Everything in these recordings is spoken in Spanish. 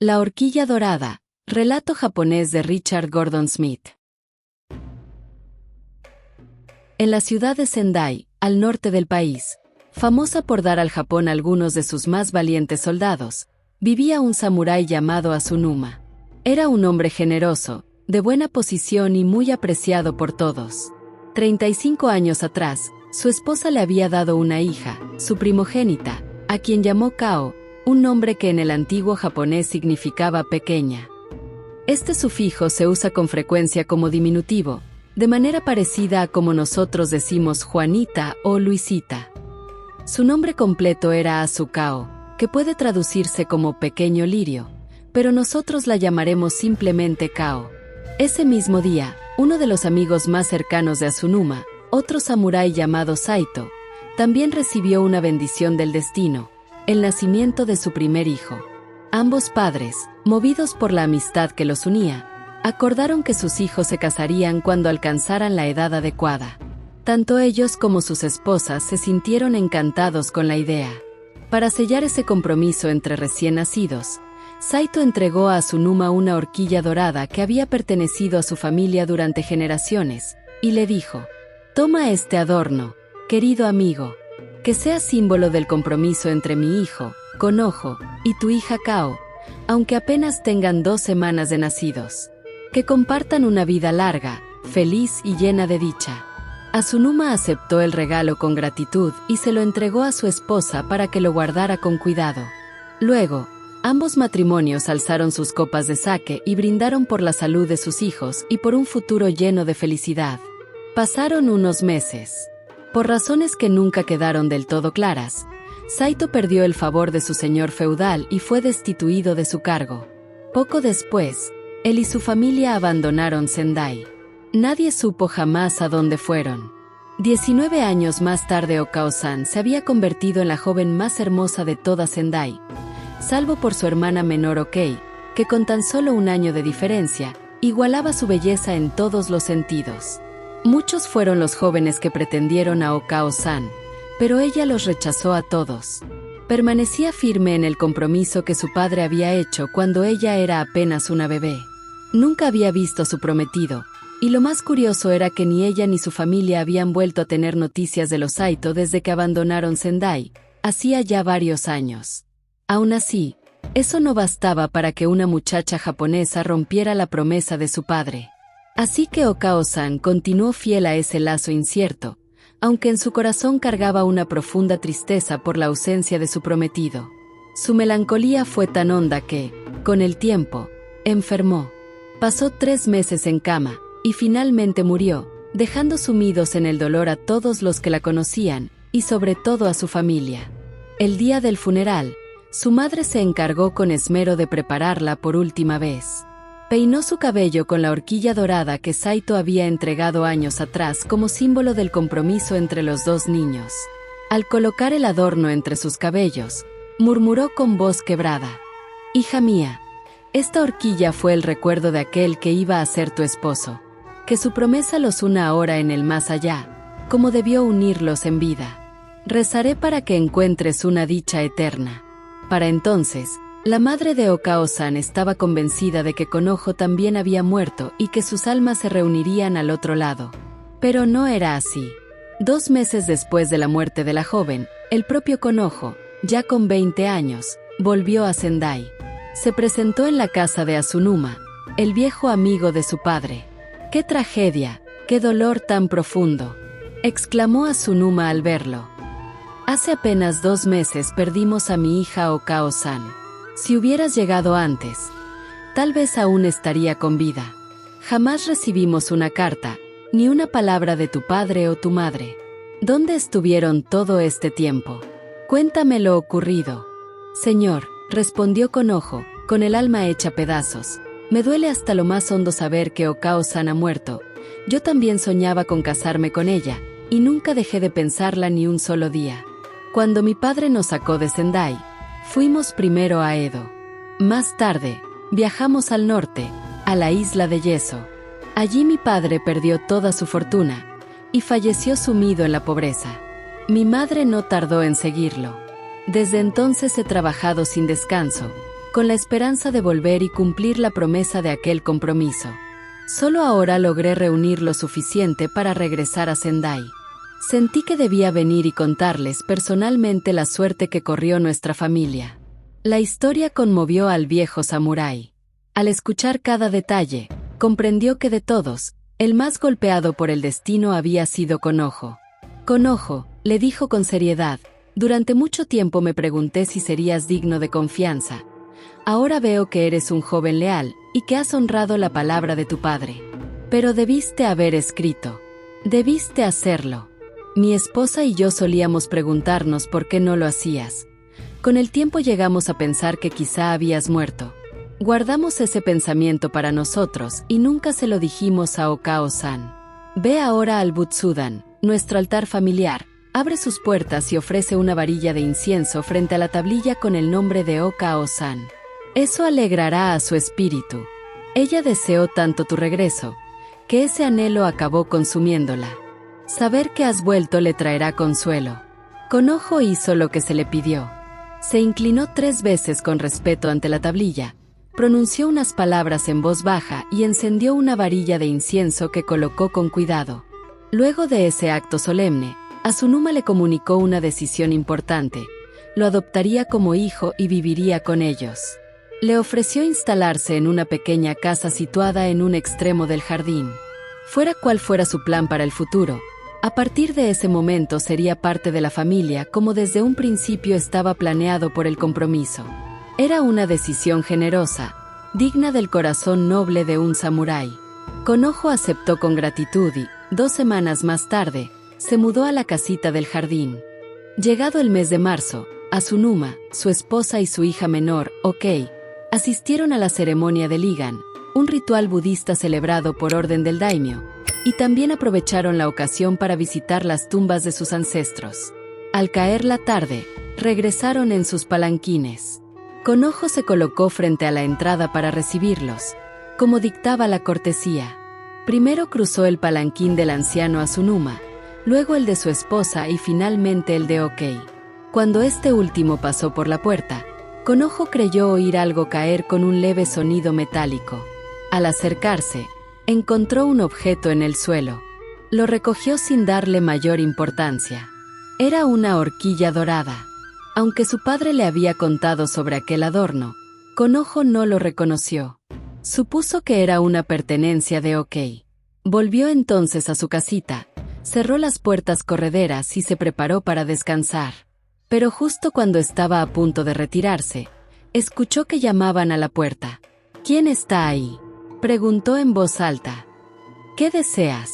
La horquilla dorada, relato japonés de Richard Gordon Smith. En la ciudad de Sendai, al norte del país, famosa por dar al Japón algunos de sus más valientes soldados, vivía un samurái llamado Azunuma. Era un hombre generoso, de buena posición y muy apreciado por todos. 35 años atrás, su esposa le había dado una hija, su primogénita, a quien llamó Kao, un nombre que en el antiguo japonés significaba pequeña. Este sufijo se usa con frecuencia como diminutivo, de manera parecida a como nosotros decimos Juanita o Luisita. Su nombre completo era Azukao, que puede traducirse como pequeño lirio, pero nosotros la llamaremos simplemente Kao. Ese mismo día, uno de los amigos más cercanos de Azunuma, otro samurái llamado Saito, también recibió una bendición del destino, el nacimiento de su primer hijo. Ambos padres, movidos por la amistad que los unía, acordaron que sus hijos se casarían cuando alcanzaran la edad adecuada. Tanto ellos como sus esposas se sintieron encantados con la idea. Para sellar ese compromiso entre recién nacidos, Saito entregó a Azunuma una horquilla dorada que había pertenecido a su familia durante generaciones, y le dijo: «Toma este adorno, querido amigo, que sea símbolo del compromiso entre mi hijo, Konojo, y tu hija Kao, aunque apenas tengan 2 semanas de nacidos. Que compartan una vida larga, feliz y llena de dicha». Azunuma aceptó el regalo con gratitud y se lo entregó a su esposa para que lo guardara con cuidado. Luego, ambos matrimonios alzaron sus copas de sake y brindaron por la salud de sus hijos y por un futuro lleno de felicidad. Pasaron unos meses. Por razones que nunca quedaron del todo claras, Saito perdió el favor de su señor feudal y fue destituido de su cargo. Poco después, él y su familia abandonaron Sendai. Nadie supo jamás a dónde fueron. 19 años más tarde Okao-san se había convertido en la joven más hermosa de toda Sendai, salvo por su hermana menor Okei, que con tan solo 1 año de diferencia, igualaba su belleza en todos los sentidos. Muchos fueron los jóvenes que pretendieron a Okao-san, pero ella los rechazó a todos. Permanecía firme en el compromiso que su padre había hecho cuando ella era apenas una bebé. Nunca había visto a su prometido, y lo más curioso era que ni ella ni su familia habían vuelto a tener noticias de los Saito desde que abandonaron Sendai, hacía ya varios años. Aún así, eso no bastaba para que una muchacha japonesa rompiera la promesa de su padre. Así que Okao-san continuó fiel a ese lazo incierto, aunque en su corazón cargaba una profunda tristeza por la ausencia de su prometido. Su melancolía fue tan honda que, con el tiempo, enfermó. Pasó 3 meses en cama, y finalmente murió, dejando sumidos en el dolor a todos los que la conocían, y sobre todo a su familia. El día del funeral, su madre se encargó con esmero de prepararla por última vez. Peinó su cabello con la horquilla dorada que Saito había entregado años atrás como símbolo del compromiso entre los 2 niños. Al colocar el adorno entre sus cabellos, murmuró con voz quebrada: «Hija mía, esta horquilla fue el recuerdo de aquel que iba a ser tu esposo. Que su promesa los una ahora en el más allá, como debió unirlos en vida. Rezaré para que encuentres una dicha eterna». Para entonces, la madre de Okao-san estaba convencida de que Konojo también había muerto y que sus almas se reunirían al otro lado. Pero no era así. 2 meses después de la muerte de la joven, el propio Konojo, ya con 20 años, volvió a Sendai. Se presentó en la casa de Azunuma, el viejo amigo de su padre. «¡Qué tragedia! ¡Qué dolor tan profundo!», exclamó Azunuma al verlo. «Hace apenas 2 meses perdimos a mi hija Okao-san. Si hubieras llegado antes, tal vez aún estaría con vida. Jamás recibimos una carta, ni una palabra de tu padre o tu madre. ¿Dónde estuvieron todo este tiempo? Cuéntame lo ocurrido». «Señor», respondió Konojo, con el alma hecha pedazos, «me duele hasta lo más hondo saber que Okao-san ha muerto. Yo también soñaba con casarme con ella, y nunca dejé de pensarla ni un solo día. Cuando mi padre nos sacó de Sendai, fuimos primero a Edo. Más tarde, viajamos al norte, a la isla de Yeso. Allí mi padre perdió toda su fortuna, y falleció sumido en la pobreza. Mi madre no tardó en seguirlo. Desde entonces he trabajado sin descanso, con la esperanza de volver y cumplir la promesa de aquel compromiso. Solo ahora logré reunir lo suficiente para regresar a Sendai. Sentí que debía venir y contarles personalmente la suerte que corrió nuestra familia. La historia conmovió al viejo samurái. Al escuchar cada detalle, comprendió que de todos, el más golpeado por el destino había sido Konojo. Konojo, le dijo con seriedad, durante mucho tiempo me pregunté si serías digno de confianza. Ahora veo que eres un joven leal, y que has honrado la palabra de tu padre. Pero debiste haber escrito. Debiste hacerlo. Mi esposa y yo solíamos preguntarnos por qué no lo hacías. Con el tiempo llegamos a pensar que quizá habías muerto. Guardamos ese pensamiento para nosotros y nunca se lo dijimos a Okao-san. Ve ahora al Butsudan, nuestro altar familiar, abre sus puertas y ofrece una varilla de incienso frente a la tablilla con el nombre de Okao-san. Eso alegrará a su espíritu. Ella deseó tanto tu regreso, que ese anhelo acabó consumiéndola. Saber que has vuelto le traerá consuelo. Konojo hizo lo que se le pidió. Se inclinó 3 veces con respeto ante la tablilla, pronunció unas palabras en voz baja y encendió una varilla de incienso que colocó con cuidado. Luego de ese acto solemne, Azunuma le comunicó una decisión importante. Lo adoptaría como hijo y viviría con ellos. Le ofreció instalarse en una pequeña casa situada en un extremo del jardín. Fuera cual fuera su plan para el futuro, a partir de ese momento sería parte de la familia como desde un principio estaba planeado por el compromiso. Era una decisión generosa, digna del corazón noble de un samurái. Konojo aceptó con gratitud y, 2 semanas más tarde, se mudó a la casita del jardín. Llegado el mes de marzo, Azunuma, su esposa y su hija menor, Okei, asistieron a la ceremonia de Ligan, un ritual budista celebrado por orden del daimyo, y también aprovecharon la ocasión para visitar las tumbas de sus ancestros. Al caer la tarde, regresaron en sus palanquines. Konojo se colocó frente a la entrada para recibirlos, como dictaba la cortesía. Primero cruzó el palanquín del anciano Azunuma, luego el de su esposa y finalmente el de Okei. Cuando este último pasó por la puerta, Konojo creyó oír algo caer con un leve sonido metálico. Al acercarse, encontró un objeto en el suelo. Lo recogió sin darle mayor importancia. Era una horquilla dorada. Aunque su padre le había contado sobre aquel adorno, Konojo no lo reconoció. Supuso que era una pertenencia de Okei. Volvió entonces a su casita, cerró las puertas correderas y se preparó para descansar. Pero justo cuando estaba a punto de retirarse, escuchó que llamaban a la puerta. ¿Quién está ahí?, preguntó en voz alta. ¿Qué deseas?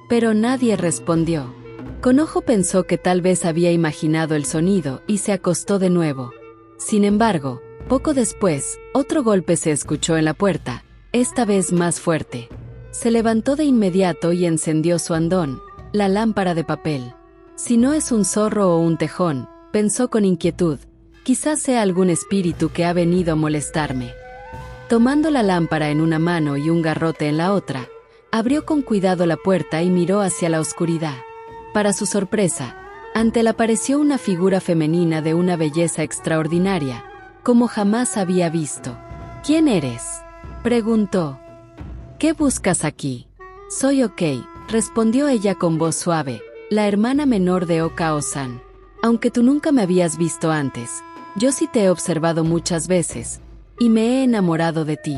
Pero nadie respondió. Konojo pensó que tal vez había imaginado el sonido y se acostó de nuevo. Sin embargo, poco después, otro golpe se escuchó en la puerta, esta vez más fuerte. Se levantó de inmediato y encendió su andón, la lámpara de papel. Si no es un zorro o un tejón, pensó con inquietud, quizás sea algún espíritu que ha venido a molestarme. Tomando la lámpara en una mano y un garrote en la otra, abrió con cuidado la puerta y miró hacia la oscuridad. Para su sorpresa, ante él apareció una figura femenina de una belleza extraordinaria, como jamás había visto. ¿Quién eres?, preguntó. ¿Qué buscas aquí? Soy Okei, respondió ella con voz suave, la hermana menor de Okao-san. Aunque tú nunca me habías visto antes, yo sí te he observado muchas veces, y me he enamorado de ti,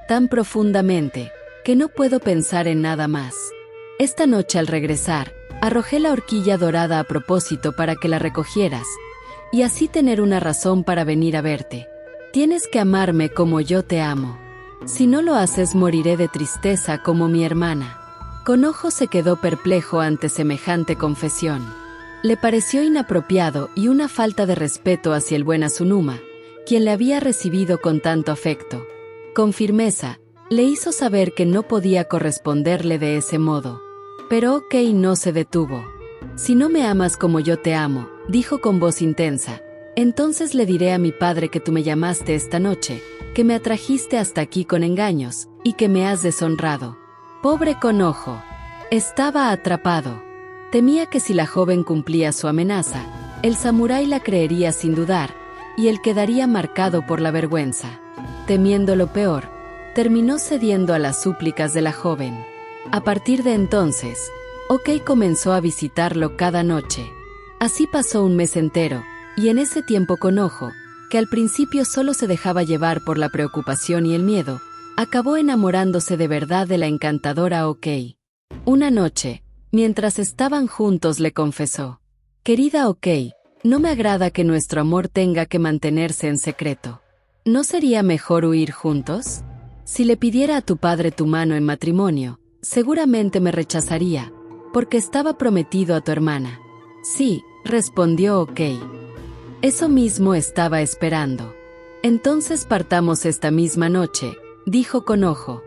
tan profundamente, que no puedo pensar en nada más. Esta noche al regresar, arrojé la horquilla dorada a propósito para que la recogieras, y así tener una razón para venir a verte. Tienes que amarme como yo te amo. Si no lo haces moriré de tristeza como mi hermana. Konojo se quedó perplejo ante semejante confesión. Le pareció inapropiado y una falta de respeto hacia el buen Azunuma, quien le había recibido con tanto afecto. Con firmeza, le hizo saber que no podía corresponderle de ese modo. Pero Okei no se detuvo. Si no me amas como yo te amo, dijo con voz intensa, entonces le diré a mi padre que tú me llamaste esta noche, que me atrajiste hasta aquí con engaños, y que me has deshonrado. Pobre Konojo. Estaba atrapado. Temía que si la joven cumplía su amenaza, el samurái la creería sin dudar, y él quedaría marcado por la vergüenza. Temiendo lo peor, terminó cediendo a las súplicas de la joven. A partir de entonces, OK comenzó a visitarlo cada noche. Así pasó un mes entero, y en ese tiempo Konojo, que al principio solo se dejaba llevar por la preocupación y el miedo, acabó enamorándose de verdad de la encantadora OK. Una noche, mientras estaban juntos, le confesó: «Querida OK, no me agrada que nuestro amor tenga que mantenerse en secreto. ¿No sería mejor huir juntos? Si le pidiera a tu padre tu mano en matrimonio, seguramente me rechazaría, porque estaba prometido a tu hermana». «Sí», respondió OK. «Eso mismo estaba esperando». «Entonces partamos esta misma noche», dijo Konojo.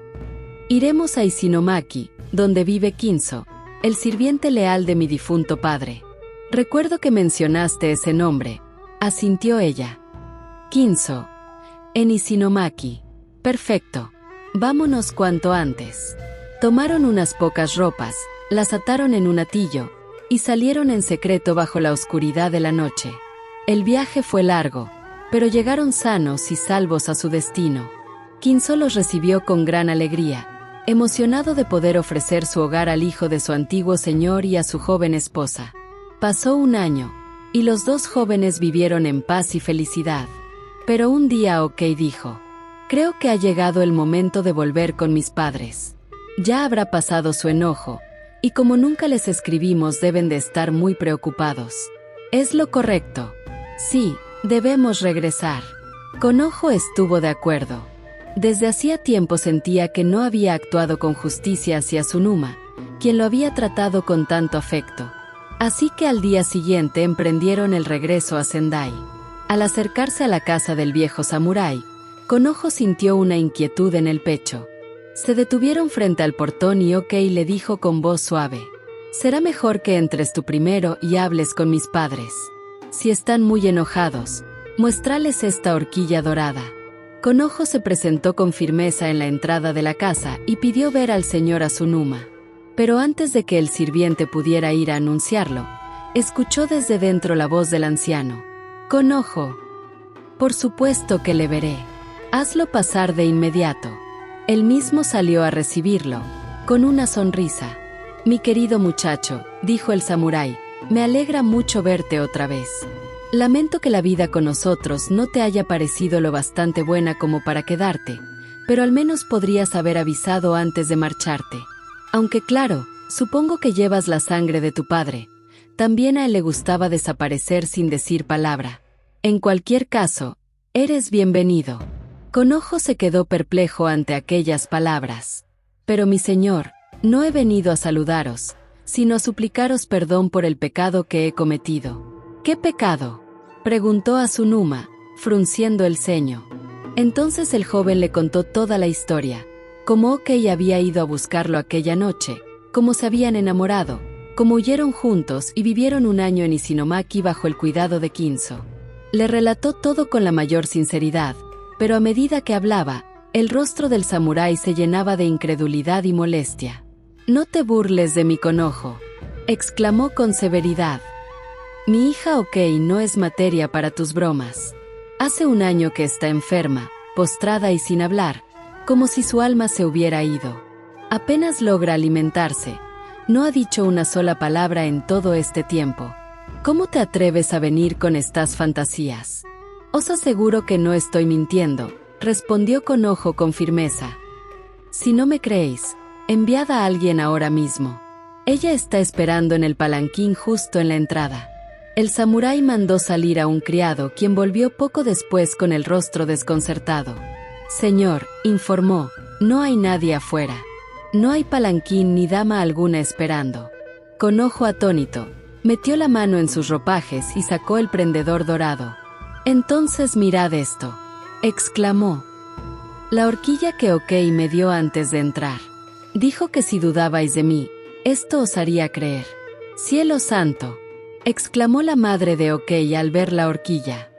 «Iremos a Isinomaki, donde vive Kinzo, el sirviente leal de mi difunto padre». «Recuerdo que mencionaste ese nombre», asintió ella. «Kinzo. En Isinomaki. Perfecto. Vámonos cuanto antes». Tomaron unas pocas ropas, las ataron en un atillo, y salieron en secreto bajo la oscuridad de la noche. El viaje fue largo, pero llegaron sanos y salvos a su destino. Kinzo los recibió con gran alegría, emocionado de poder ofrecer su hogar al hijo de su antiguo señor y a su joven esposa. Pasó un año, y los dos jóvenes vivieron en paz y felicidad. Pero un día OK dijo: «Creo que ha llegado el momento de volver con mis padres. Ya habrá pasado su enojo, y como nunca les escribimos deben de estar muy preocupados». «Es lo correcto. Sí, debemos regresar». Konojo estuvo de acuerdo. Desde hacía tiempo sentía que no había actuado con justicia hacia Sunuma, quien lo había tratado con tanto afecto. Así que al día siguiente emprendieron el regreso a Sendai. Al acercarse a la casa del viejo samurái, Konojo sintió una inquietud en el pecho. Se detuvieron frente al portón y OK le dijo con voz suave: «Será mejor que entres tú primero y hables con mis padres. Si están muy enojados, muéstrales esta horquilla dorada». Konojo se presentó con firmeza en la entrada de la casa y pidió ver al señor Asunuma. Pero antes de que el sirviente pudiera ir a anunciarlo, escuchó desde dentro la voz del anciano: «Konojo, por supuesto que le veré. Hazlo pasar de inmediato». Él mismo salió a recibirlo, con una sonrisa. «Mi querido muchacho», dijo el samurái, «me alegra mucho verte otra vez. Lamento que la vida con nosotros no te haya parecido lo bastante buena como para quedarte, pero al menos podrías haber avisado antes de marcharte. Aunque claro, supongo que llevas la sangre de tu padre. También a él le gustaba desaparecer sin decir palabra. En cualquier caso, eres bienvenido». Konojo se quedó perplejo ante aquellas palabras. «Pero mi señor, no he venido a saludaros, sino a suplicaros perdón por el pecado que he cometido». «¿Qué pecado?», preguntó Asunuma, frunciendo el ceño. Entonces el joven le contó toda la historia, cómo OK había ido a buscarlo aquella noche, cómo se habían enamorado, cómo huyeron juntos y vivieron un año en Isinomaki bajo el cuidado de Kinzo. Le relató todo con la mayor sinceridad, pero a medida que hablaba, el rostro del samurái se llenaba de incredulidad y molestia. «No te burles de mi Konojo», exclamó con severidad. «Mi hija OK no es materia para tus bromas. Hace un año que está enferma, postrada y sin hablar, como si su alma se hubiera ido. Apenas logra alimentarse. No ha dicho una sola palabra en todo este tiempo. ¿Cómo te atreves a venir con estas fantasías?». «Os aseguro que no estoy mintiendo», respondió Konojo con firmeza. «Si no me creéis, enviad a alguien ahora mismo. Ella está esperando en el palanquín justo en la entrada». El samurái mandó salir a un criado, quien volvió poco después con el rostro desconcertado. «Señor», informó, «no hay nadie afuera. No hay palanquín ni dama alguna esperando». Konojo, atónito, metió la mano en sus ropajes y sacó el prendedor dorado. «Entonces mirad esto», exclamó. «La horquilla que OK me dio antes de entrar. Dijo que si dudabais de mí, esto os haría creer». «Cielo santo», exclamó la madre de OK al ver la horquilla.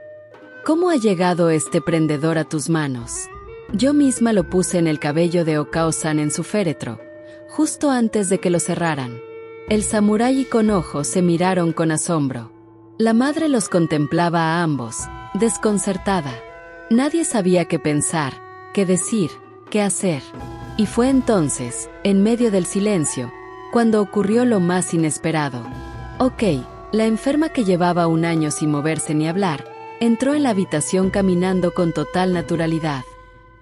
«¿Cómo ha llegado este prendedor a tus manos? Yo misma lo puse en el cabello de Okao-san en su féretro, justo antes de que lo cerraran». El samurái y Konojo se miraron con asombro. La madre los contemplaba a ambos, desconcertada. Nadie sabía qué pensar, qué decir, qué hacer. Y fue entonces, en medio del silencio, cuando ocurrió lo más inesperado. Ok, la enferma que llevaba un año sin moverse ni hablar, entró en la habitación caminando con total naturalidad.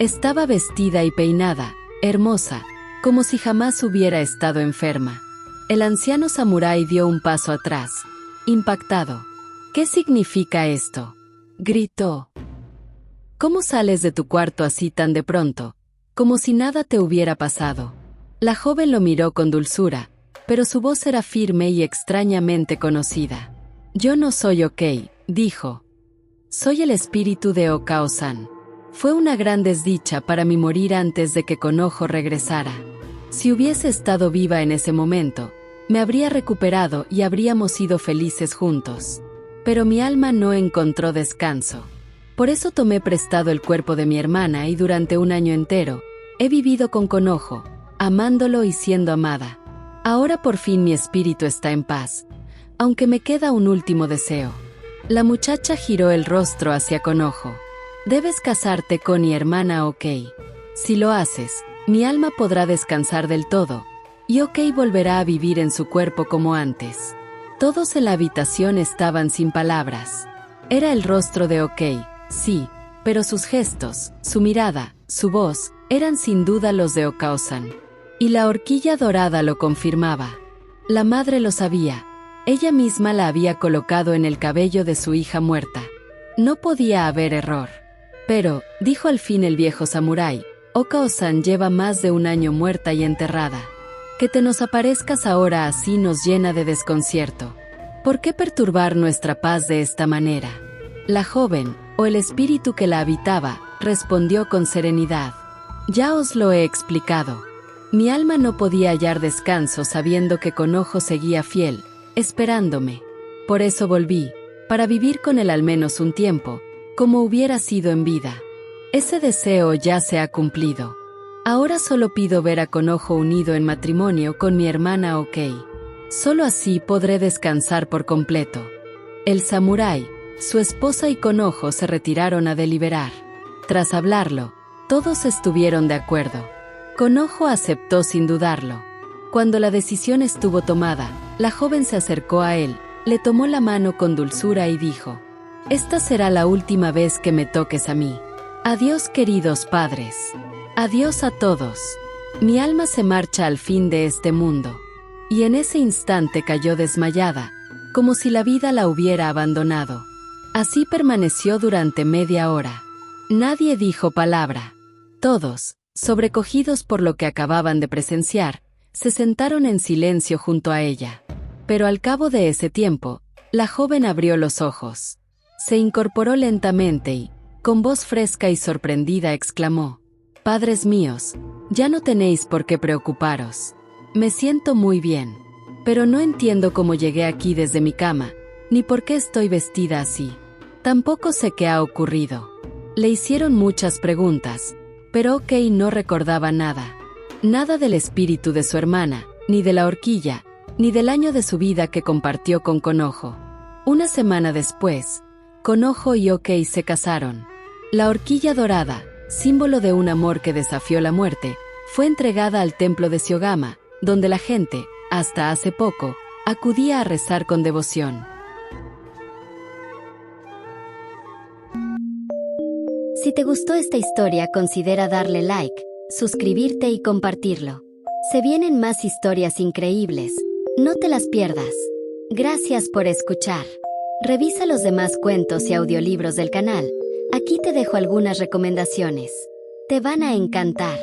Estaba vestida y peinada, hermosa, como si jamás hubiera estado enferma. El anciano samurái dio un paso atrás, impactado. ¿Qué significa esto?, gritó. ¿Cómo sales de tu cuarto así tan de pronto, como si nada te hubiera pasado? La joven lo miró con dulzura, pero su voz era firme y extrañamente conocida. Yo no soy Ok, dijo. Soy el espíritu de Okao-san. Fue una gran desdicha para mí morir antes de que Konojo regresara. Si hubiese estado viva en ese momento, me habría recuperado y habríamos sido felices juntos. Pero mi alma no encontró descanso. Por eso tomé prestado el cuerpo de mi hermana y durante un año entero, he vivido con Konojo, amándolo y siendo amada. Ahora por fin mi espíritu está en paz, aunque me queda un último deseo. La muchacha giró el rostro hacia Konojo. Debes casarte con mi hermana Ok. Si lo haces, mi alma podrá descansar del todo, y Ok volverá a vivir en su cuerpo como antes. Todos en la habitación estaban sin palabras. Era el rostro de Ok, sí, pero sus gestos, su mirada, su voz, eran sin duda los de Okao-san. Y la horquilla dorada lo confirmaba. La madre lo sabía. Ella misma la había colocado en el cabello de su hija muerta. No podía haber error. Pero, dijo al fin el viejo samurái, Okao-san lleva más de un año muerta y enterrada. Que te nos aparezcas ahora así nos llena de desconcierto. ¿Por qué perturbar nuestra paz de esta manera? La joven, o el espíritu que la habitaba, respondió con serenidad. Ya os lo he explicado. Mi alma no podía hallar descanso sabiendo que Konojo seguía fiel, esperándome. Por eso volví, para vivir con él al menos un tiempo, como hubiera sido en vida. Ese deseo ya se ha cumplido. Ahora solo pido ver a Konojo unido en matrimonio con mi hermana Ok. Solo así podré descansar por completo. El samurái, su esposa y Konojo se retiraron a deliberar. Tras hablarlo, todos estuvieron de acuerdo. Konojo aceptó sin dudarlo. Cuando la decisión estuvo tomada, la joven se acercó a él, le tomó la mano con dulzura y dijo: Esta será la última vez que me toques a mí. Adiós, queridos padres. Adiós a todos. Mi alma se marcha al fin de este mundo. Y en ese instante cayó desmayada, como si la vida la hubiera abandonado. Así permaneció durante media hora. Nadie dijo palabra. Todos, sobrecogidos por lo que acababan de presenciar, se sentaron en silencio junto a ella. Pero al cabo de ese tiempo, la joven abrió los ojos. Se incorporó lentamente y, con voz fresca y sorprendida, exclamó: Padres míos, ya no tenéis por qué preocuparos. Me siento muy bien, pero no entiendo cómo llegué aquí desde mi cama, ni por qué estoy vestida así. Tampoco sé qué ha ocurrido. Le hicieron muchas preguntas, pero Ok no recordaba nada. Nada del espíritu de su hermana, ni de la horquilla, ni del año de su vida que compartió con Konojo. Una semana después, Konojo y Ok se casaron. La horquilla dorada, símbolo de un amor que desafió la muerte, fue entregada al templo de Shiogama, donde la gente, hasta hace poco, acudía a rezar con devoción. Si te gustó esta historia, considera darle like, suscribirte y compartirlo. Se vienen más historias increíbles. No te las pierdas. Gracias por escuchar. Revisa los demás cuentos y audiolibros del canal. Aquí te dejo algunas recomendaciones. Te van a encantar.